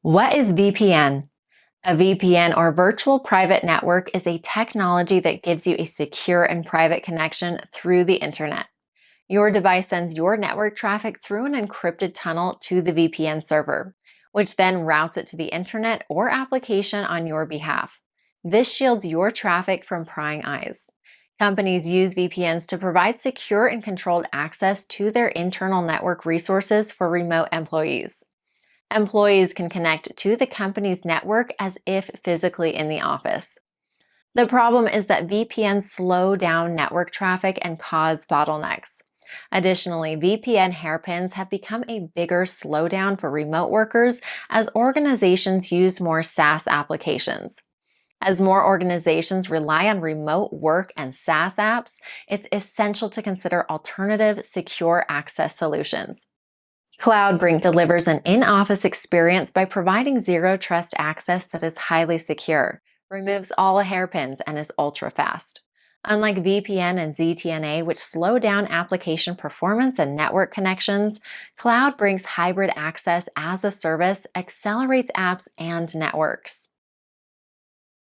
What is VPN? A VPN or virtual private network is a technology that gives you a secure and private connection through the internet. Your device sends your network traffic through an encrypted tunnel to the VPN server, which then routes it to the internet or application on your behalf. This shields your traffic from prying eyes. Companies use VPNs to provide secure and controlled access to their internal network resources for remote employees. Employees can connect to the company's network as if physically in the office. The problem is that VPNs slow down network traffic and cause bottlenecks. Additionally, VPN hairpins have become a bigger slowdown for remote workers as organizations use more SaaS applications. As more organizations rely on remote work and SaaS apps, it's essential to consider alternative secure access solutions. CloudBrink delivers an in-office experience by providing zero-trust access that is highly secure, removes all hairpins, and is ultra-fast. Unlike VPN and ZTNA, which slow down application performance and network connections, CloudBrink's hybrid access as a service accelerates apps and networks.